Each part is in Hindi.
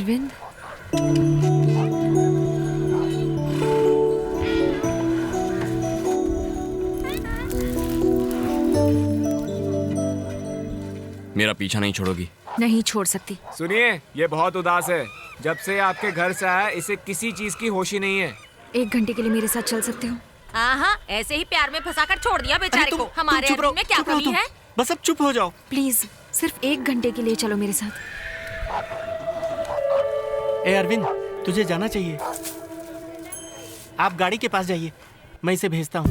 अरविंद, मेरा पीछा नहीं छोड़ोगी? नहीं छोड़ सकती। सुनिए, ये बहुत उदास है। जब से आपके घर से आया इसे किसी चीज की होश ही नहीं है। 1 घंटे के लिए मेरे साथ चल सकते हो? हाँ, ऐसे ही प्यार में फंसाकर छोड़ दिया बेचारे को। हमारे अरविंद में क्या कमी है? बस अब चुप हो जाओ। प्लीज सिर्फ 1 घंटे के लिए चलो मेरे साथ। ए अरविंद, तुझे जाना चाहिए। आप गाड़ी के पास जाइए, मैं इसे भेजता हूँ।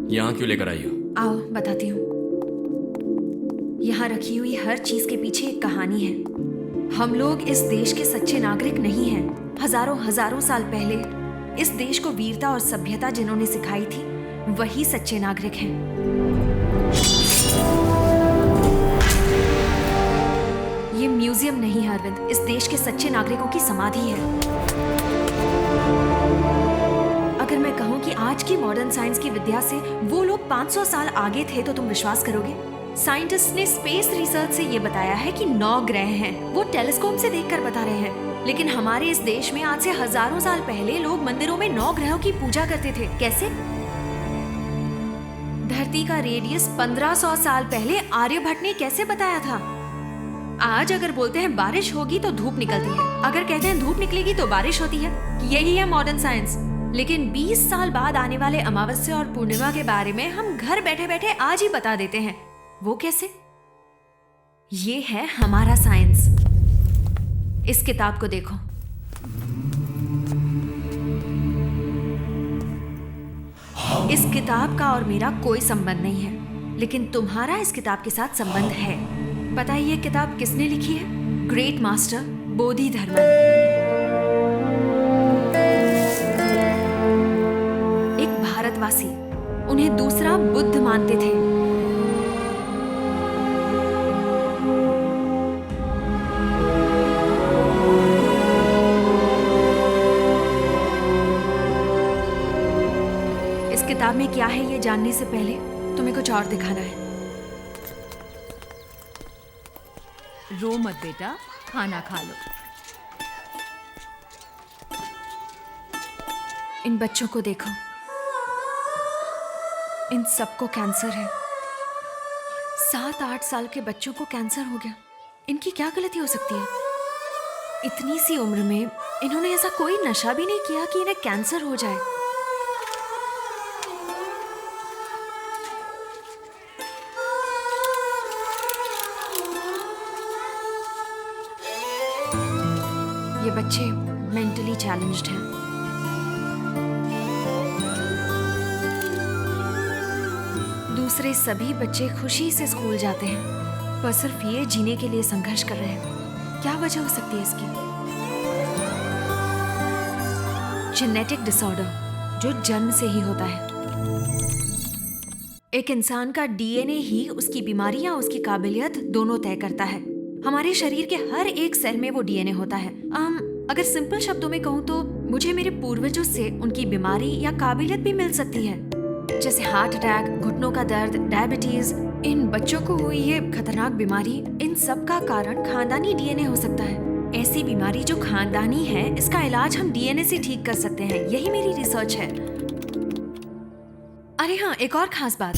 यहाँ क्यों लेकर आई हो? आओ बताती हूँ। यहाँ रखी हुई हर चीज के पीछे एक कहानी है। हम लोग इस देश के सच्चे नागरिक नहीं हैं। हजारों साल पहले इस देश को वीरता और सभ्यता जिन्होंने सिखाई थी, वही सच्चे नागरिक हैं। ये म्यूजियम नहीं है अरविंद, इस देश के सच्चे नागरिकों की समाधि है। अगर मैं कहूँ कि आज की मॉडर्न साइंस की विद्या से वो लोग 500 साल आगे थे तो तुम विश्वास करोगे? साइंटिस्ट ने स्पेस रिसर्च से ये बताया है कि 9 ग्रह हैं। वो टेलीस्कोप से देखकर बता रहे हैं। लेकिन हमारे इस देश में आज से हजारों साल पहले लोग मंदिरों में 9 ग्रहों की पूजा करते थे। कैसे? धरती का रेडियस 1500 साल पहले आर्यभट्ट ने कैसे बताया था? आज अगर बोलते हैं बारिश होगी तो धूप निकलती है, अगर कहते हैं धूप निकलेगी तो बारिश होती है। यही है मॉडर्न साइंस। लेकिन 20 साल बाद आने वाले अमावस्या और पूर्णिमा के बारे में हम घर बैठे बैठे आज ही बता देते हैं। वो कैसे? ये है हमारा साइंस। इस किताब को देखो। इस किताब का और मेरा कोई संबंध नहीं है, लेकिन तुम्हारा इस किताब के साथ संबंध है। पता है ये किताब किसने लिखी है? ग्रेट मास्टर बोधि धर्मन। एक भारतवासी, उन्हें दूसरा बुद्ध मानते थे। इस किताब में क्या है ये जानने से पहले तुम्हें कुछ और दिखाना है। रो मत बेटा, खाना खा लो। इन बच्चों को देखो, इन सबको कैंसर है। 7-8 साल के बच्चों को कैंसर हो गया। इनकी क्या गलती हो सकती है? इतनी सी उम्र में इन्होंने ऐसा कोई नशा भी नहीं किया कि इन्हें कैंसर हो जाए। ये बच्चे मेंटली चैलेंज्ड हैं। दूसरे सभी बच्चे खुशी से स्कूल जाते हैं, पर सिर्फ ये जीने के लिए संघर्ष कर रहे हैं। क्या वजह हो सकती है इसकी? जेनेटिक डिसऑर्डर, जो जन्म से ही होता है। एक इंसान का डीएनए ही उसकी बीमारी या उसकी काबिलियत दोनों तय करता है। हमारे शरीर के हर एक सेल में वो डीएनए होता है। अगर सिंपल शब्दों में कहूँ तो मुझे मेरे पूर्वजों से उनकी बीमारी या काबिलियत भी मिल सकती है, जैसे हार्ट अटैक, घुटनों का दर्द, डायबिटीज। इन बच्चों को हुई ये खतरनाक बीमारी, इन सब का कारण खानदानी डीएनए हो सकता है। ऐसी बीमारी जो खानदानी है, इसका इलाज हम डीएनए से ठीक कर सकते हैं। यही मेरी रिसर्च है। अरे हाँ, एक और खास बात,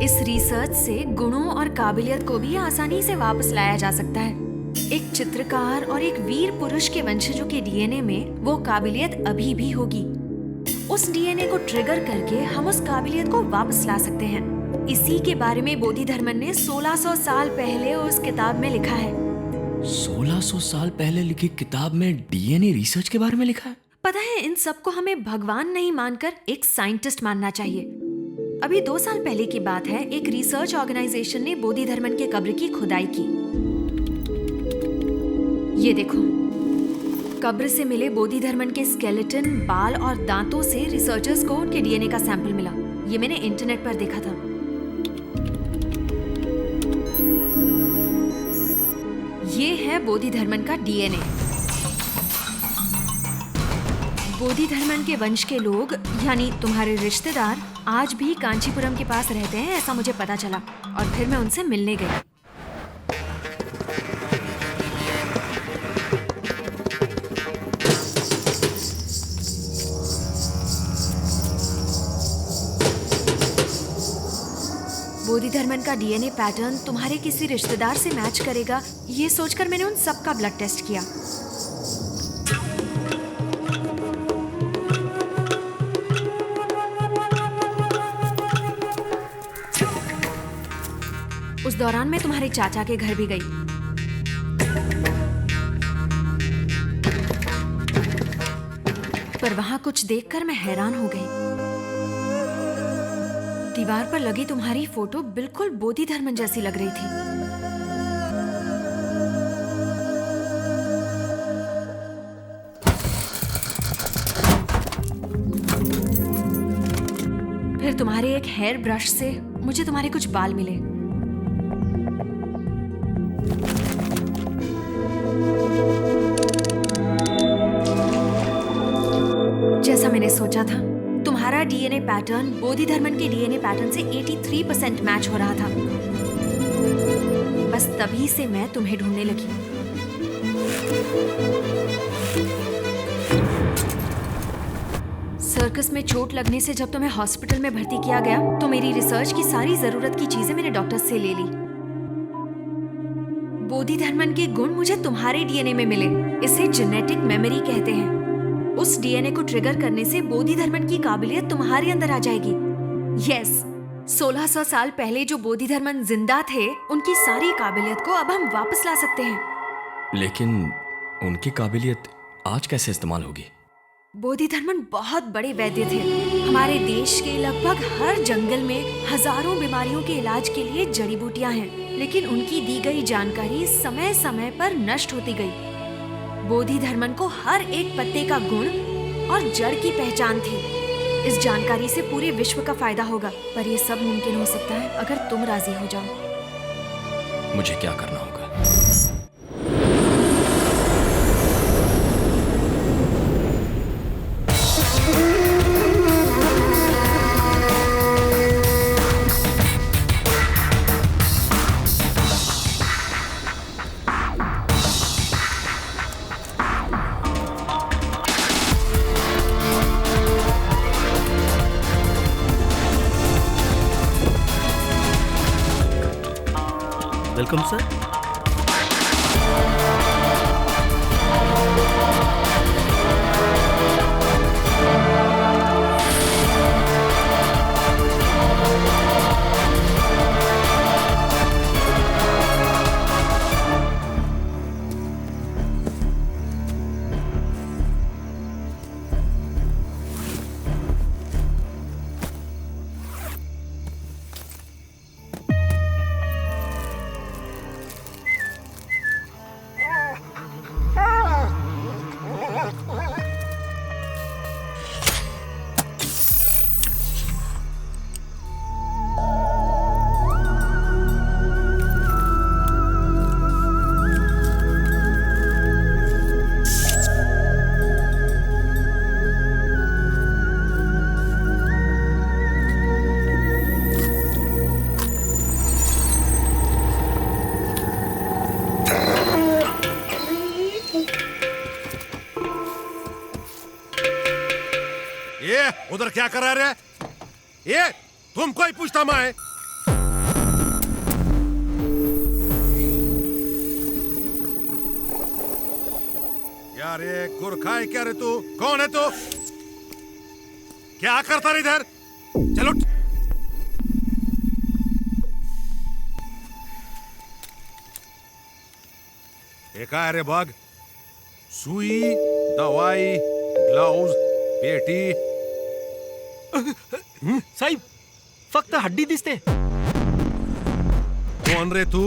इस रिसर्च से गुणों और काबिलियत को भी आसानी से वापस लाया जा सकता है। एक चित्रकार और एक वीर पुरुष के वंशजों के डीएनए में वो काबिलियत अभी भी होगी। उस डीएनए को ट्रिगर करके हम उस काबिलियत को वापस ला सकते हैं। इसी के बारे में बोधि धर्मन ने 1600 साल पहले उस किताब में लिखा है। 1600 साल पहले लिखी किताब में डीएनए रिसर्च के बारे में लिखा है? पता है, इन सबको हमें भगवान नहीं मानकर एक साइंटिस्ट मानना चाहिए। अभी 2 साल पहले की बात है, एक रिसर्च ऑर्गेनाइजेशन ने बोधि धर्मन के कब्र की खुदाई की। ये देखो, कब्र से मिले बोधि धर्मन के स्केलेटन, बाल और दांतों से रिसर्चर्स को उनके डीएनए का सैंपल मिला। ये मैंने इंटरनेट पर देखा था। ये है बोधि धर्मन का डीएनए। बोधि धर्मन के वंश के लोग यानी तुम्हारे रिश्तेदार आज भी कांचीपुरम के पास रहते हैं, ऐसा मुझे पता चला और फिर मैं उनसे मिलने गई। बोधि धर्मन का डीएनए पैटर्न तुम्हारे किसी रिश्तेदार से मैच करेगा, ये सोचकर मैंने उन सब का ब्लड टेस्ट किया। उस दौरान मैं तुम्हारे चाचा के घर भी गई। पर वहां कुछ देखकर मैं हैरान हो गई। दीवार पर लगी तुम्हारी फोटो बिल्कुल बोधि धर्मन जैसी लग रही थी। फिर तुम्हारे एक हेयर ब्रश से मुझे तुम्हारे कुछ बाल मिले। जैसा मैंने सोचा था, तुम्हारा डीएनए पैटर्न बोधि धर्मन के डीएनए पैटर्न से 83% मैच हो रहा था। बस तभी से मैं तुम्हें ढूंढने लगी। सर्कस में चोट लगने से जब तुम्हें हॉस्पिटल में भर्ती किया गया तो मेरी रिसर्च की सारी जरूरत की चीजें मैंने डॉक्टर से ले ली। बोधि धर्मन के गुण मुझे तुम्हारे डीएनए में मिले। इसे जेनेटिक मेमोरी कहते हैं। उस डीएनए को ट्रिगर करने से बोधि धर्मन की काबिलियत तुम्हारे अंदर आ जाएगी। यस, 1600 साल पहले जो बोधि धर्मन जिंदा थे, उनकी सारी काबिलियत को अब हम वापस ला सकते हैं। लेकिन उनकी काबिलियत आज कैसे इस्तेमाल होगी? बोधि धर्मन बहुत बड़े वैद्य थे। हमारे देश के लगभग हर जंगल में हजारों बीमारियों के इलाज के लिए जड़ी बूटियां हैं, लेकिन उनकी दी गई जानकारी समय समय पर नष्ट होती गई। बोधि धर्मन को हर एक पत्ते का गुण और जड़ की पहचान थी। इस जानकारी से पूरे विश्व का फायदा होगा, पर यह सब मुमकिन हो सकता है अगर तुम राजी हो जाओ। मुझे क्या करना होगा? Welcome sir. उधर क्या करा रहे? ये तुमको ही पूछता मैं। यार ये गुरखा है क्या रे तू? कौन है तू? क्या करता रे इधर? चलो एक है रे बग। सुई, दवाई, ग्लव्स, पेटी। साहेब, फक्त हड्डी दिसते। कोण रे तू?